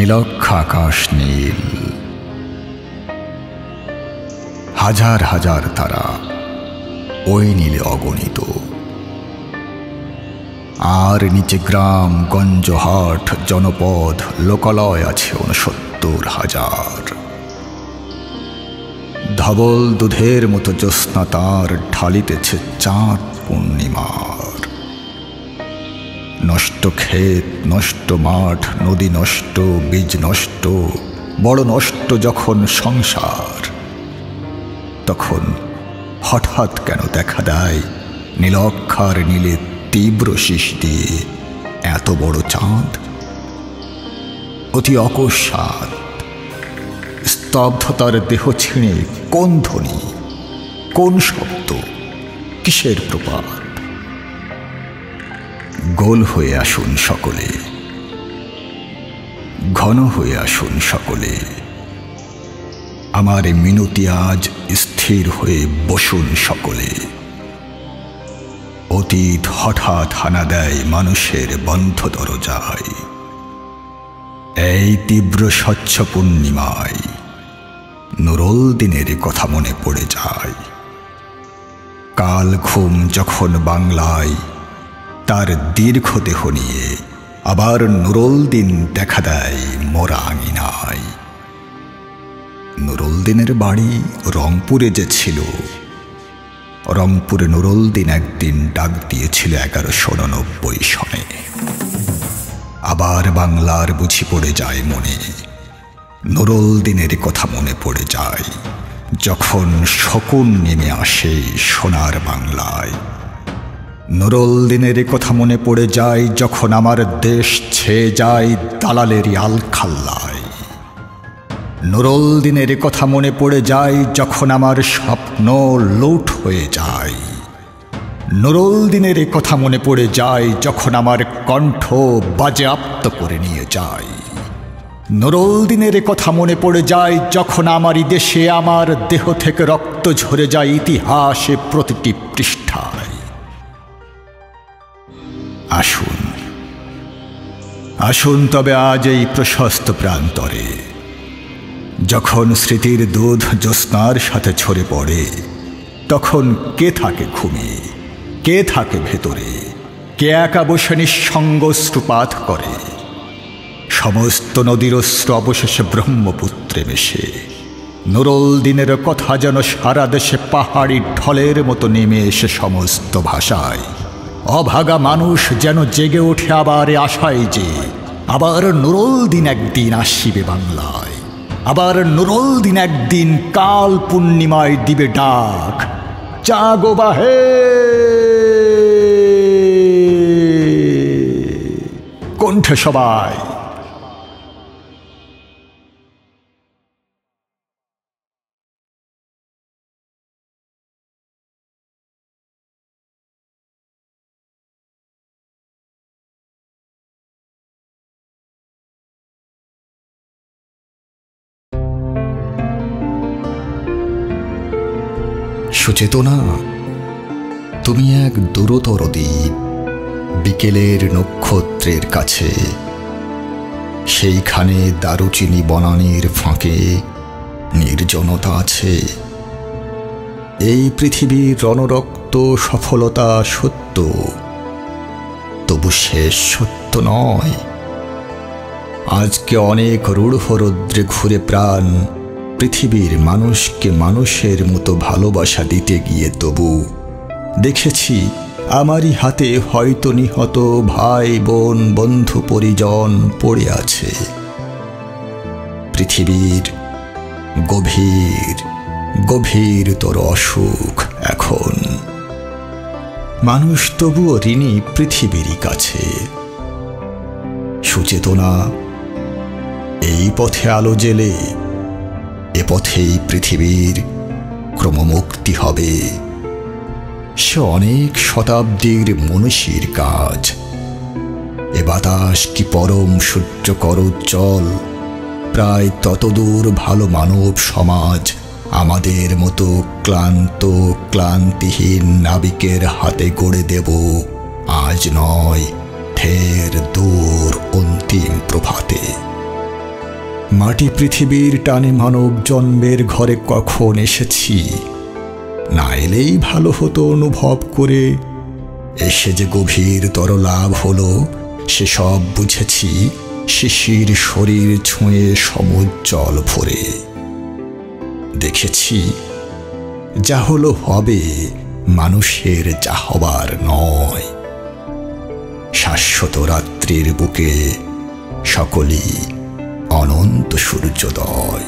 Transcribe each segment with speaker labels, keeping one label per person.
Speaker 1: নীলক্ষ আকাশ নীল, হাজার হাজার তারা ওই নীলে অগণিত। আর নিচে গ্রাম গঞ্জ হাট জনপদ লোকালয় আছে ৬৯,০০০। ধবল দুধের মতো জ্যোৎস্না তার ঢালিতেছে চাঁদ পূর্ণিমার। নষ্ট ক্ষেত, নষ্ট মাঠ, নদী নষ্ট, বীজ নষ্ট, বড় নষ্ট যখন সংসার, তখন হঠাৎ কেন দেখা দেয় নীলক্ষার নীলে তীব্র শীষ দিয়ে এত বড় চাঁদ? অতি অকস্মাৎ স্তব্ধতার দেহ ছিঁড়ে কোন ধ্বনি, কোন শব্দ, কিসের প্রপাত? গোল হয়ে আসুন সকলে, ঘন হয়ে আসুন সকলে, আমার মিনতি আজ স্থির হয়ে বসুন সকলে। অতীত হঠাৎ হানা দেয় মানুষের বন্ধ দরজায়। এই তীব্র স্বচ্ছ পূর্ণিমায় নুরুল দিনের কথা মনে পড়ে যায়। কাল ঘুম যখন বাংলায় তার দীর্ঘ দেহ নিয়ে আবার নুরুল দিন দেখা দেয় মোরা আঙিনায়। নুরুল দিনের বাড়ি রংপুরে যে ছিল, রংপুরে নুরুল দিন একদিন ডাক দিয়েছিল ১১৯৯ সনে। আবার বাংলার বুঝি পড়ে যায় মনে, নুরুল দিনের কথা মনে পড়ে যায় যখন শকুন নেমে আসে সোনার বাংলায়। নুরুল দিনের কথা মনে পড়ে যায় যখন আমার দেশ ছেয়ে যায় দালালের আলখাল্লায়। নুরুল দিনের কথা মনে পড়ে যায় যখন আমার স্বপ্ন লুট হয়ে যায়। নুরুল দিনের কথা মনে পড়ে যায় যখন আমার কণ্ঠ বাজেয়াপ্ত করে নিয়ে যায়। নুরুল দিনের কথা মনে পড়ে যায় যখন আমারই দেশে আমার দেহ থেকে রক্ত ঝরে যায় ইতিহাসে প্রতিটি পৃষ্ঠায়। আসুন, আসুন তবে আজ এই প্রশস্ত প্রান্তরে, যখন স্মৃতির দুধ জ্যোৎস্নার সাথে ছড়ে পড়ে, তখন কে থাকে ঘুমিয়ে, কে থাকে ভেতরে, কে একা বসে নিঃসঙ্গ অশ্রুপাত করে। সমস্ত নদীর অশ্রু অবশেষে ব্রহ্মপুত্রে মেশে। নুরুল দিনের কথা যেন সারা দেশে পাহাড়ি ঢলের মতো নেমে এসে সমস্ত ভাষায়। অভাগা মানুষ যেন জেগে ওঠে আবার আশায় যে আবার নুরুল দিন একদিন আসিবে বাংলায়। আবার নুরুল দিন একদিন কাল পূর্ণিমায় দিবে ডাক, জাগো বাহে। কণ্ঠে সবাই। সুচেতনা, তুমি এক দূরতর দ্বীপ, বিকেলের নক্ষত্রের কাছে। সেইখানে দারুচিনি বনানীর ফাঁকে নির্জনতা আছে। এই পৃথিবীর রণরক্ত সফলতা সত্য, তবু শেষ সত্য নয়। আজকে অনেক রূঢ় রৌদ্রে ঘুরে প্রাণ পৃথিবীর মানুষকে মানুষের মতো ভালোবাসা দিতে গিয়ে তবু দেখেছি আমারই হাতে হয়তো নিহত ভাই বোন বন্ধু পরিজন পড়ে আছে। পৃথিবীর গভীর গভীরতর অসুখ এখন। মানুষ তবুও ঋণী পৃথিবীরই কাছে। সুচেতনা, এই পথে আলো জেলে এ পথেই পৃথিবীর ক্রমমুক্তি হবে। সে অনেক শতাব্দীর মনীষীর কাজ। এ বাতাস কি পরম সূর্যকর উজ্জ্বল, প্রায় ততদূর ভালো মানব সমাজ আমাদের মতো ক্লান্ত ক্লান্তিহীন নাবিকের হাতে গড়ে দেব আজ নয়, ঢের দূর অন্তিম প্রভাতে। মাটি পৃথিবীর টানে মানব জন্মের ঘরে কখন এসেছি, না এলেই ভালো হতো অনুভব করে। এসে যে গভীরতর লাভ হলো সেসব বুঝেছি শিশির শরীর ছুঁয়ে সমুজ্জ্বল ভরে। দেখেছি যা হলো হবে, মানুষের যা হবার নয়। শাশ্বত রাত্রির বুকে সকলই অনন্ত সূর্যোদয়।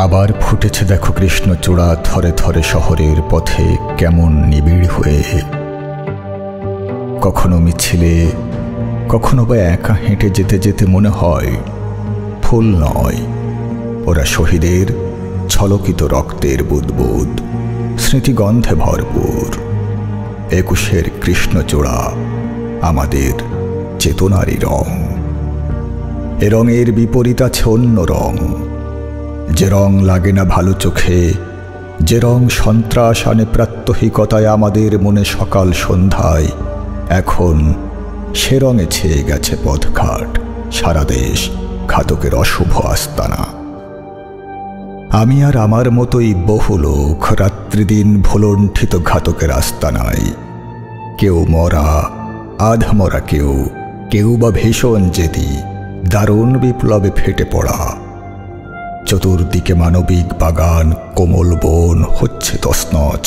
Speaker 1: আবার ফুটেছে দেখো কৃষ্ণচূড়া থরে থরে শহরের পথে কেমন নিবিড় হয়ে। কখনো মিছিলে, কখনো বা একা হেঁটে যেতে যেতে মনে হয় ফুল নয়, ওরা শহীদের ছলকিত রক্তের বুদবুদ, স্মৃতিগন্ধে ভরপুর। ২১-এর কৃষ্ণচূড়া আমাদের চেতনারই রং। এ রঙের বিপরীত আছে অন্য রং, যে রং লাগে না ভালো চোখে, যে রং সন্ত্রাস আনে প্রাত্যহিকতায় আমাদের মনে সকাল সন্ধ্যায়। এখন সে রঙে ছেয়ে গেছে পথঘাট, সারা দেশ ঘাতকের অশুভ আস্তানা। আমি আর আমার মতোই বহু লোক রাত্রিদিন ভুলণ্ঠিত ঘাতকের আস্তানায়। কেউ মরা, আধা মরা, কেউ বা ভীষণ জেদি, দারুণ বিপ্লবে ফেটে পড়া। চতুর্দিকে মানবিক বাগান, কোমল বন হচ্ছে তছনছ।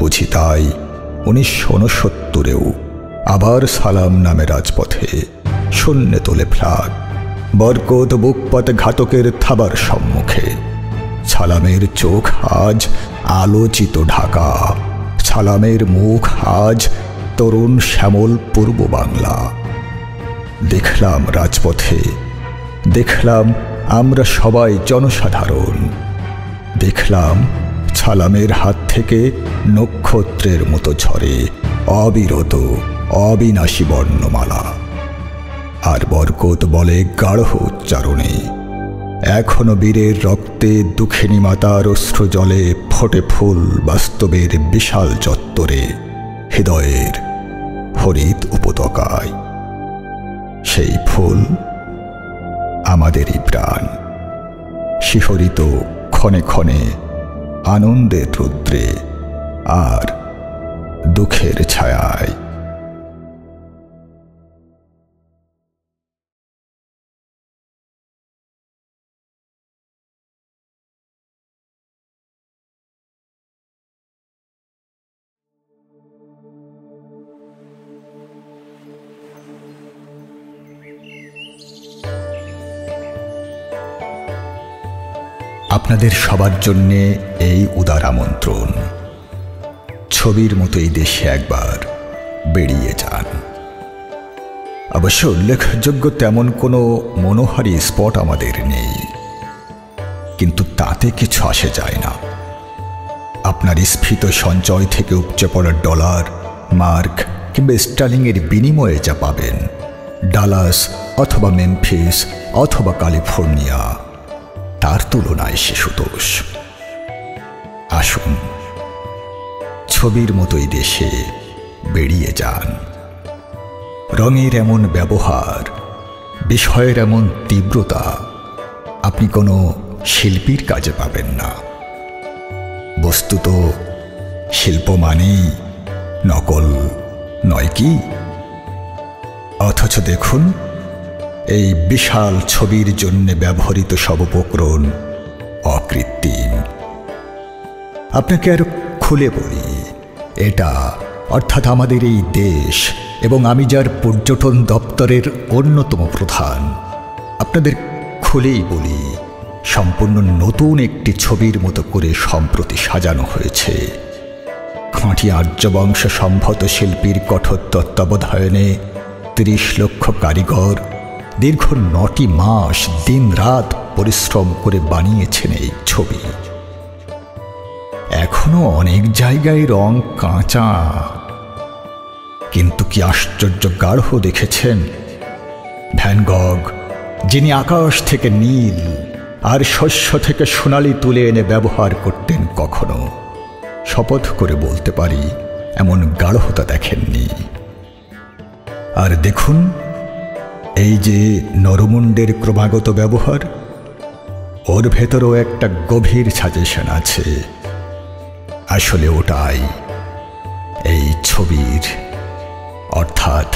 Speaker 1: বুঝি তাই ১৯৬৯-এও আবার সালাম নামে রাজপথে শূন্যে তোলে ফ্ল্যাগ। বরকত বুকপাতে ঘাতকের থাবার সম্মুখে। সালামের চোখ আজ আলোচিত ঢাকা, সালামের মুখ আজ তরুণ শ্যামল পূর্ব বাংলা। দেখলাম রাজপথে, দেখলাম আমরা সবাই জনসাধারণ। দেখলাম সালামের হাত থেকে নক্ষত্রের মতো ঝরে অবিরত অবিনাশী বর্ণমালা। আর বরকত বলে গাঢ় উচ্চারণে, এখনো বীরের রক্তে দুঃখিনী মাতার অশ্রু জলে ফোটে ফুল বাস্তবের বিশাল চত্বরে, হৃদয়ের হরিত উপত্যকায়। সেই ফুল আমাদেরই প্রাণ, শিহরিত ক্ষণে ক্ষণে আনন্দের রুদ্রে আর দুঃখের ছায়ায়। আপনাদের সবার জন্যে এই উদার আমন্ত্রণ। ছবির মতো এই দেশে একবার বেরিয়ে যান। অবশ্য উল্লেখযোগ্য তেমন কোনো মনোহারী স্পট আমাদের নেই, কিন্তু তাতে কিছু আসে যায় না। আপনার স্ফীত সঞ্চয় থেকে উপচে পড়া ডলার, মার্ক কিংবা স্টার্লিংয়ের বিনিময়ে যা পাবেন, ডালাস অথবা মেমফিস অথবা ক্যালিফোর্নিয়া, তার তুলনায় শিশুতোষ। আসুন, ছবির মতোই দেশে বেরিয়ে যান। রঙের এমন ব্যবহার, বিষয়ের এমন তীব্রতা আপনি কোনো শিল্পীর কাজে পাবেন না। বস্তুত শিল্প মানেই নকল নয় কি? অথচ দেখুন, এই বিশাল ছবির জন্য ব্যবহৃত সব উপকরণ অকৃত্রিম। আপনাকে আরো খুলে বলি, এটা অর্থাৎ আমাদের এই দেশ এবং আমি যার পর্যটন দপ্তরের অন্যতম প্রধান, আপনাদের খুলেই বলি, সম্পূর্ণ নতুন একটি ছবির মতো করে সম্প্রতি সাজানো হয়েছে। খাঁটি আর্যবংশ সম্ভত শিল্পীর কঠোর তত্ত্বাবধানে ৩০ লক্ষ কারিগর দীর্ঘ ৯টি মাস দিন রাত পরিশ্রম করে বানিয়েছেন এই ছবি। এখনো অনেক জায়গায় রং কাঁচা, কিন্তু কি আশ্চর্য গাঢ় দেখেছেন? ভ্যান গগ, যিনি আকাশ থেকে নীল আর শস্য থেকে সোনালি তুলে এনে ব্যবহার করতেন, কখনো শপথ করে বলতে পারি এমন গাঢ়তা দেখেননি। আর দেখুন, এই যে নরমুণ্ডের ক্রমাগত ব্যবহার, ওর ভেতরেও একটা গভীর সাজেশন আছে। আসলে ওটাই এই ছবির, অর্থাৎ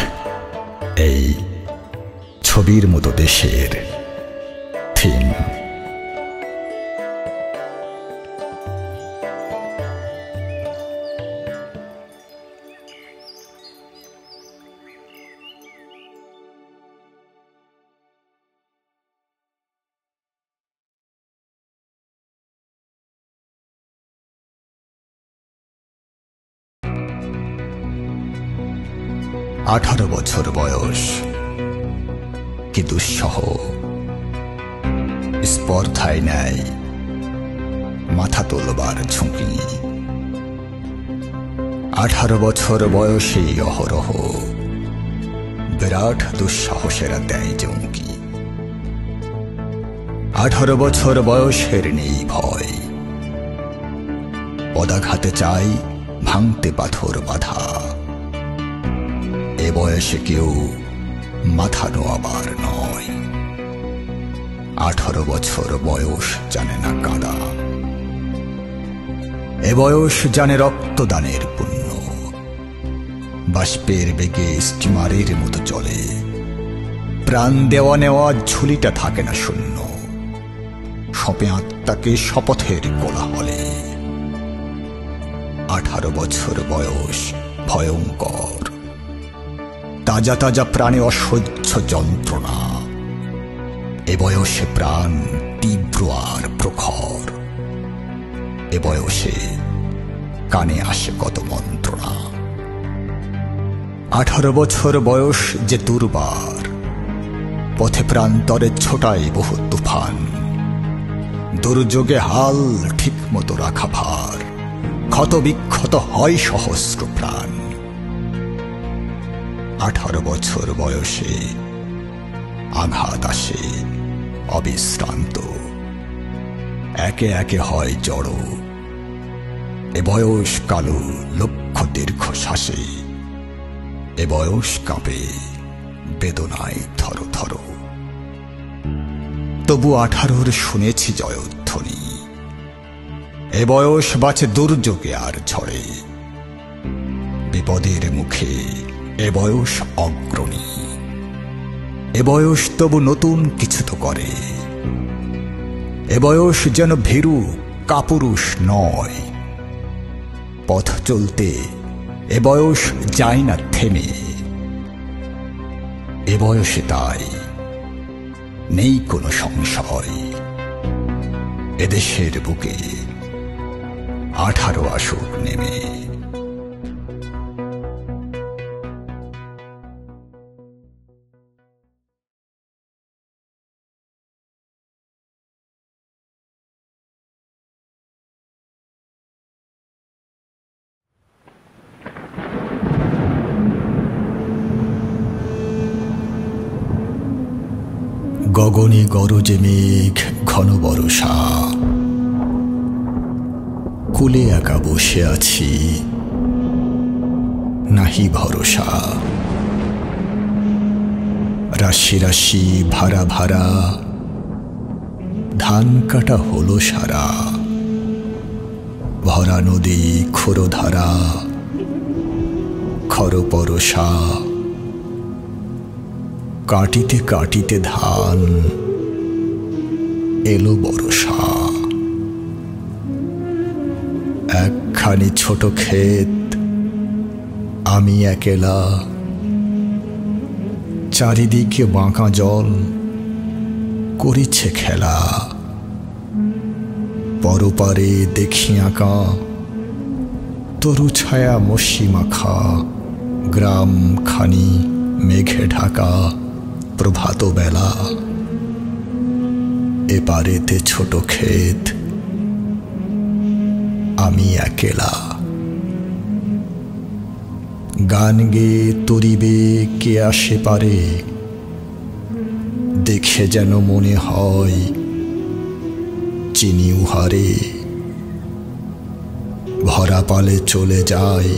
Speaker 1: এই ছবির মতো দেশের থিম। 18 বছর বয়স, কি দুঃসহ। স্পর্ধায় নেয় মাথা তোলবার ঝুঁকি। 18 বছর বয়সেই অহরহ বিরাট দুঃসাহসেরা দেয় চমকি। 18 বছর বয়সের নেই ভয়, পদাঘাতে চাই ভাঙতে পাথর বাধা। এ বয়সে কেউ মাথা নোয়াবার নয়। 18 বছর বয়স জানে না কাঁদা। এ বয়স জানে রক্তদানের পুণ্য। বাষ্পের বেগে স্টিমারের মতো চলে, প্রাণ দেওয়া নেওয়া ঝুলিটা থাকে না শূন্য। সপে আত্মাকে শপথের কোলাহলে। 18 বছর বয়স ভয়ঙ্কর, তাজা তাজা প্রাণে অসহ্য যন্ত্রণা। এ বয়সে প্রাণ তীব্র আর প্রখর। এ বয়সে কানে আসে কত মন্ত্রণা। 18 বছর বয়স যে দুর্বার, পথে প্রান্তরে ছোটায় বহু তুফান। দুর্যোগে হাল ঠিক মতো রাখা ভার, ক্ষত বিক্ষত হয় সহস্র প্রাণ। 18 বছর বয়সে আঘাত আসে অবিশ্রান্ত, একে একে হয় জড়ো। এ বয়স কালো লক্ষ দীর্ঘ শ্বাসে। এ বয়স কাঁপে বেদনায় থর থর। তবু 18 শুনেছি জয়ধ্বনি। এ বয়স বাঁচে দুর্যোগে আর ঝড়ে। বিপদের মুখে এ বয়স অগ্রণী। এ বয়স তবু নতুন কিছু তো করে। এ বয়স যেন ভীরু কাপুরুষ নয়। পথ চলতে এ বয়স যায় না থেমে। এ বয়সে তাই নেই কোনো সংশয়, এদেশের বুকে 18 আসুক নেমে। গগনে গরজে মেঘ ঘন বরষা, কুলে একা বসে আছি নাহি ভরসা। রাশি রাশি ভাড়া ভাড়া ধান কাটা হলো সারা। ভরা নদী ক্ষুরধারা খর পরশা। কাটিতে কাটিতে ধান এলো বরষা। একখানি ছোট ক্ষেত, আমি একেলা। চারিদিকে বাঁকা জল করিছে খেলা। পরপারে দেখি আঁকা তরু ছায়া মসি মাখা। গ্রাম খানি মেঘে ঢাকা প্রভাত বেলা। এপারেতে ছোট ক্ষেত, আমি একেলা। গান গেয়ে তরিবে কে আসে পারে, দেখে যেন মনে হয় চিনি উহারে। ভরা পালে চলে যায়,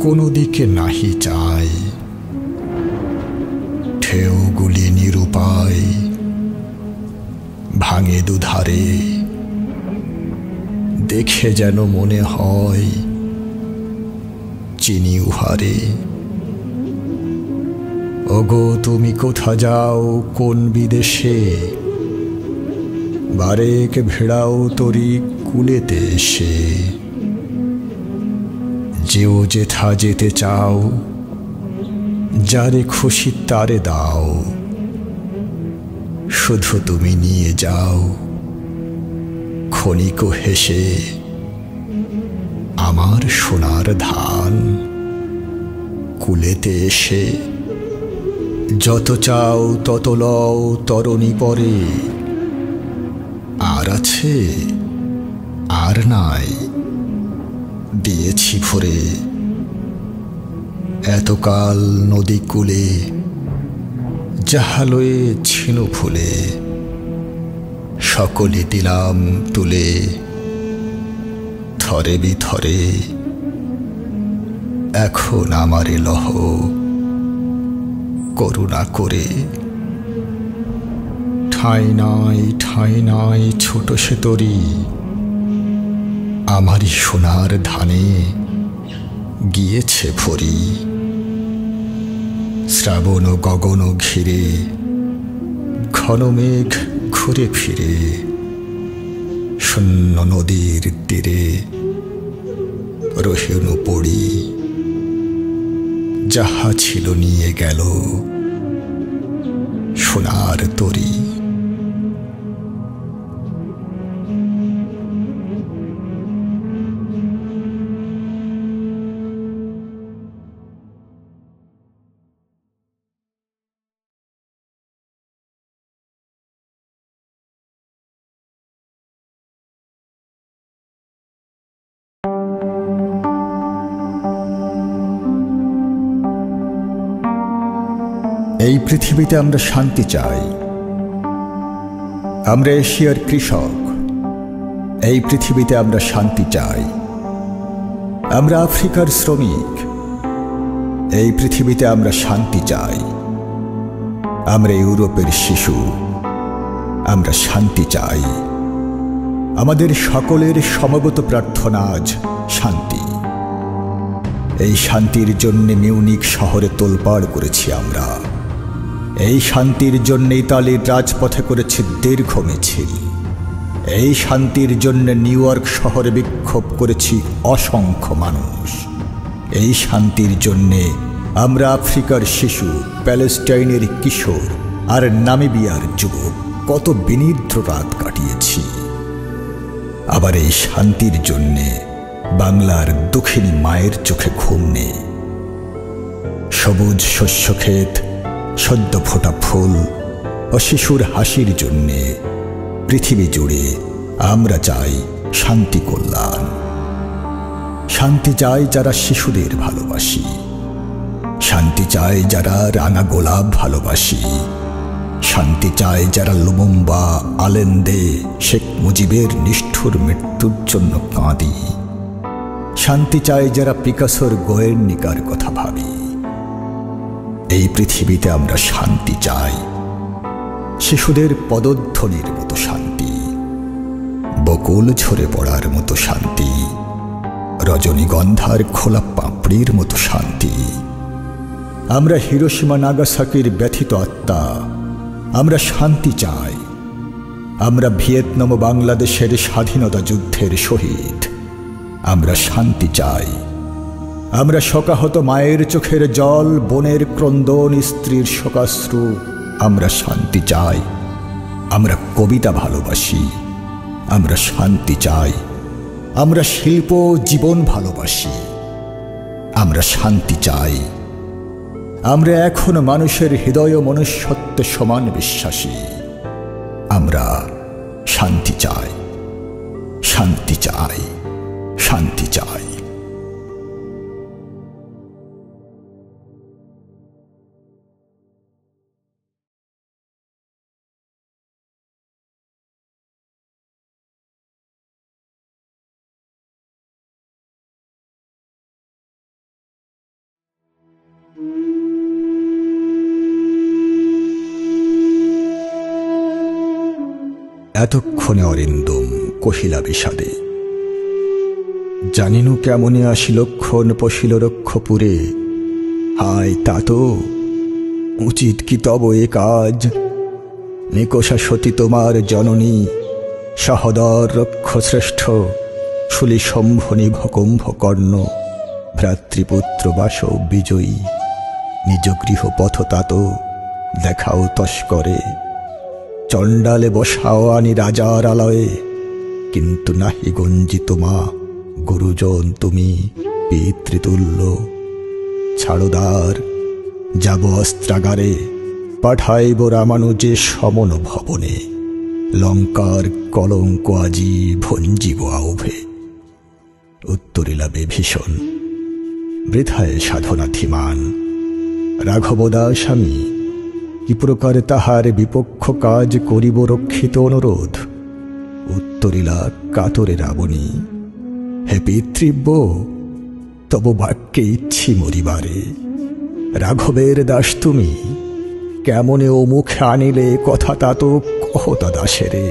Speaker 1: কোনো দিকে নাহি চায়, ঢেউগুলি নিরুপায় ভাঙে দুধারে। দেখে যেন মনে হয় চিনি উহারে। ওগো তুমি কোথা যাও কোন বিদেশে, বারেক ভেড়াও তরি কুলেতে এসে। যেও যেথা যেতে চাও, যারে খুশি তারে দাও, শুধু তুমি নিয়ে যাও ক্ষণিক হেসে আমার সোনার ধান কুলেতে এসে। যত চাও তত লও তরণী পরে, আর আছে আর নাই দিয়েছি ভরে। এতকাল নদী কূলে জাহালয়ে ছিল ফুলে, সকলে দিলাম তুলে থরে বিথরে। এখন আমারে লহ করুণা করে। ঠাঁই নাই ছোট সে তরি, আমারই সোনার ধানে গিয়েছে ভরি। শ্রাবণ গগন ঘিরে ঘন মেঘ ঘুরে ফিরে, শূন্য নদীর তীরে রহিনু পড়ি। যাহা ছিল নিয়ে গেল সোনার তরি। এই পৃথিবীতে আমরা শান্তি চাই। আমরা এশিয়ার কৃষক, এই পৃথিবীতে আমরা শান্তি চাই। আমরা আফ্রিকার শ্রমিক, এই পৃথিবীতে আমরা শান্তি চাই। আমরা ইউরোপের শিশু, আমরা শান্তি চাই। আমাদের সকলের সমবেত প্রার্থনা আজ শান্তি। এই শান্তির জন্য মিউনিক শহরে তোলপাড় করেছি আমরা। এই শান্তির জন্য ইতালির রাজপথে করেছি দীর্ঘ মিছিল। এই শান্তির জন্য নিউ ইয়র্ক শহরে বিক্ষোভ করেছি অসংখ্য মানুষ। এই শান্তির জন্যে আমরা আফ্রিকার শিশু, প্যালেস্টাইনের কিশোর আর নামিবিয়ার যুবক কত বিনিদ্র রাত কাটিয়েছি। আবার এই শান্তির জন্যে বাংলার দুঃখিনী মায়ের চোখে ঘুম নেই। সবুজ শস্যক্ষেত, সদ্য ফোটা ফুল ও শিশুর হাসির জন্যে পৃথিবী জুড়ে আমরা চাই শান্তি কল্যাণ। শান্তি চাই যারা শিশুদের ভালোবাসি, শান্তি চাই যারা রাঙা গোলাপ ভালোবাসি, শান্তি চাই যারা লুমুম্বা, আলেন্দে, শেখ মুজিবের নিষ্ঠুর মৃত্যুর জন্য কাঁদি, শান্তি চাই যারা পিকাসোর গোয়ের্নিকার কথা ভাবি। এই পৃথিবীতে আমরা শান্তি চাই, শিশুদের পদধ্বনির মতো শান্তি, বকুল ঝরে পড়ার মতো শান্তি, রজনীগন্ধার খোলা পাপড়ির মতো শান্তি। আমরা হিরোশিমা নাগাসাকির ব্যথিত আত্মা, আমরা শান্তি চাই। আমরা ভিয়েতনাম ও বাংলাদেশের স্বাধীনতা যুদ্ধের শহীদ, আমরা শান্তি চাই। আমরা শোকাহত মায়ের চোখের জল, বোনের ক্রন্দন, স্ত্রীর শোকাশ্রু, আমরা শান্তি চাই। আমরা কবিতা ভালোবাসি, আমরা শান্তি চাই। আমরা শিল্প, জীবন ভালোবাসি, আমরা শান্তি চাই। আমরা এখন মানুষের হৃদয় ও মনুষ্যত্বে সমান বিশ্বাসী, আমরা শান্তি চাই। শান্তি চাই, শান্তি চাই। এতক্ষণে অরিন্দম কহিলা বিষাদে, জানিনু কেমনে আসিলক্ষণ পশিল রক্ষপুরে। হায় তাত, উচিত কি তব এ কাজ? নিকষা সতী তোমার জননী, সহদর রক্ষশ্রেষ্ঠ, শুলি শম্ভনী ভকুম্ভকর্ণ, ভ্রাতৃপুত্র বাসব বিজয়ী। নিজ গৃহ পথ তাত দেখাও তস্করে, চণ্ডালে বসাও আনি রাজার আলয়ে। কিন্তু নাহি গঞ্জিত মা, গুরুজন তুমি পিতৃতুল্য। ছাড়োদার, যাব অস্ত্রাগারে, পাঠাইব রামানুজে সমন ভবনে। লঙ্কার কলঙ্ক আজি ভঞ্জিব আউভে। উত্তরিলা বিভীষণ, বৃথায় সাধনাধিমান। রাঘবদাস আমি কি প্রকারে তাহার বিপক্ষ কাজ করিব রক্ষিত অনুরোধ? উত্তরিলা কাতরে রাবণী, হে পিতৃব্য, তব বাক্যে ইচ্ছি মরিবারে। রাঘবের দাস তুমি, কেমনে ও মুখে আনিলে কথা তাত কহতা দাসেরে।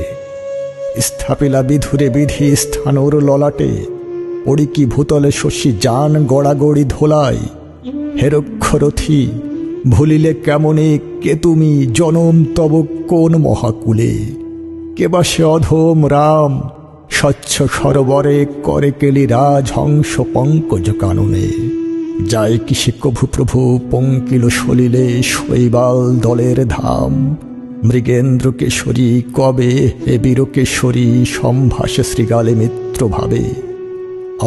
Speaker 1: স্থাপিলা বিধুরে বিধি স্থানর ললাটে, পড়ি কি ভূতলে শশী যান গড়াগড়ি ধোলাই। হে রক্ষরথী, ভুলিলে কেমনে কে তুমি, জনম তব কোন মহাকুলে। কেবা সে অধম রাম, স্বচ্ছ সরোবরে করে কেলি রাজহংস পঙ্কজ কাননে। যায় কি সে কভু প্রভু পঙ্কিল সলিলে, শৈবাল দলের ধাম। মৃগেন্দ্র কেশরী কবে হে বীর কেশরী, সম্ভাষে শ্রীগালে মিত্র ভাবে।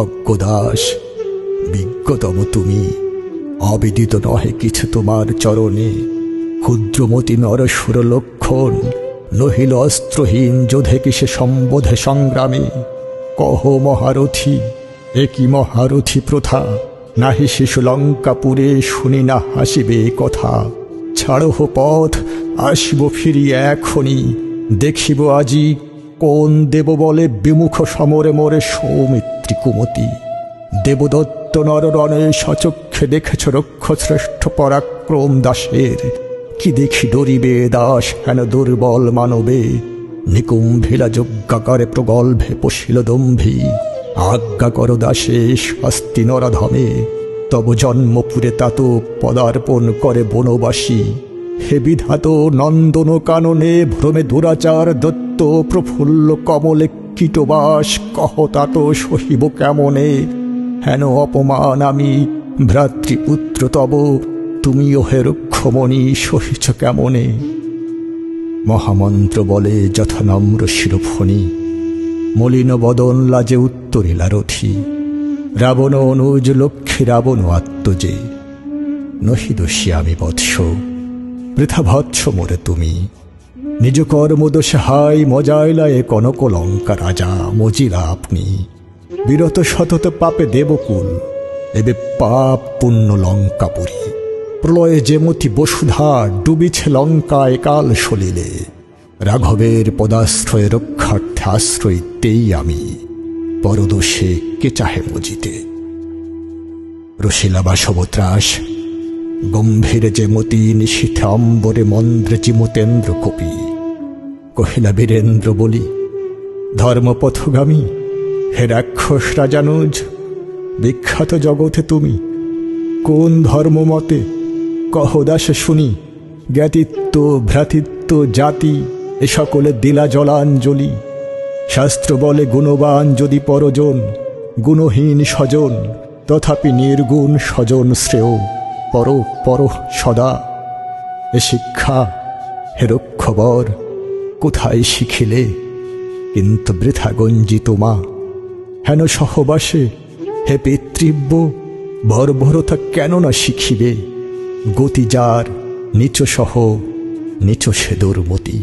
Speaker 1: অজ্ঞদাস, বিজ্ঞতম তুমি, অবিদিত নহে কিছু তোমার চরণে। ক্ষুদ্রমতি নরসুর লক্ষণ, নহিল অস্ত্রহীন যোধে কিসে সম্বোধে সংগ্রামে। কহ মহারথী, একই মহারথী প্রথা, নাহি শিশু লঙ্কাপুরে শুনি না হাসিবে কথা। ছাড়হ পথ, আসিব ফিরিয়া এখনি, দেখিব আজি কোন দেব বলে বিমুখ সমরে মোরে সৌমিত্রী কুমতি। দেবদত্ত নররণে সচক্ষে দেখেছ রক্ষশ্রেষ্ঠ পরাক্রম দাসের। কি দেখি ডরিবে দাস হেন দুর্বল মানবে। নিকুম্ভিলা যজ্ঞাকারে প্রগল্ভে পশিল দম্ভী। আজ্ঞা কর দাসে শাস্তি নরাধমে, তব জন্মপুরে তাত পদার্পণ করে বনবাসী। হে বিধাত নন্দন কাননে, ভ্রমে দুরাচার দত্ত প্রফুল্ল কমলে কীটবাস। কহ তাত সহিব কেমনে, হেন অপমান আমি ভ্রাতৃপুত্র তব। তুমিও হে রক্ষমণি সহিছ কেমনে। মহামন্ত্র বলে যথানম্র শিরোফণি, মলিন বদন লাজে উত্তরিলা রথী। রাবণ অনুজ লক্ষ্মী রাবণ আত্মজে, নহি দোষী আমি বৎস, বৃথা ভৎস মোরে তুমি। নিজ কর্মদোষে হাই মজাইলায় কনক লঙ্কা রাজা মজিলা আপনি। বিরত সতত পাপে দেবকুল, এবে পাপ পুণ্য লঙ্কাপুরী। প্রলয়ে যেমতি বসুধা, ডুবিছে লঙ্কায় কাল সলিলে। রাঘবের পদাশ্রয়ে রক্ষার্থে আশ্রয় তেই আমি, পরদোষে কে চাহে মজিতে। রসিলা বাসবত্রাস, গম্ভীরে যেমতি নিশীথে অম্বরে মন্দ্রে চিমতেন্দ্র কপি। কহিলা বীরেন্দ্র বলি, ধর্মপথগামী হে রাক্ষস রাজানুজ, বিখ্যাত জগতে তুমি কোন ধর্মমতে? কহ দাসে শুনি, জ্ঞাতিত্ব ভ্রাতৃত্ব জাতি এ সকলে দিলা জলাঞ্জলি। শাস্ত্র বলে গুণবান যদি পরজন, গুণহীন স্বজন তথাপি নির্গুণ স্বজন শ্রেয়। পর পর সদা এ শিক্ষা হে রক্ষবর কোথায় শিখিলে? কিন্তু বৃথা গঞ্জিত মা, হেন সহবাসে হে পিতৃব্য বর্বরতা কেন না শিখিবে? গতি যার নিচ সহ নিচ সে দুর্মতি।